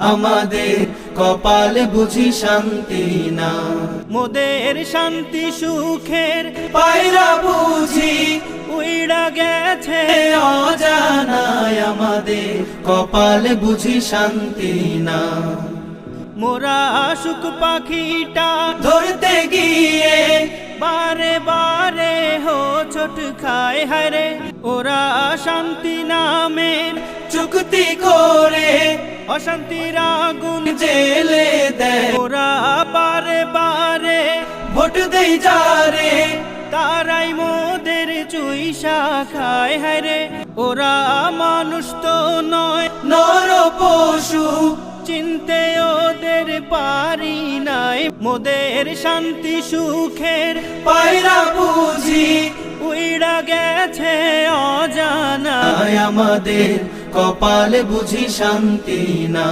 আমাদের কপালে বুঝি শান্তি না। মোদের শান্তি সুখের পায়রা বুঝি উইড়া গেছে অজানায়, আমাদের কপালে বুঝি শান্তি না। মোরা সুখ পাখিটা ধরতে গিয়ে বারে বারে হোঁচট খায় হায়রে, ওরা শান্তি নামের চুক্তি করে অশান্তির আগুন জেলে দেয়। ওরা বারে বারে ভোট দেই যারে তারাই মোদের চুইসা খায় হায়রে, ওরা মানুষ তো নয় নর পশু, চিনতে ওদের পারি নাই। মোদের শান্তি সুখের পায়রা বুঝি উইড়া গেছে অজানা, আমাদের কপালে বুঝি শান্তি না।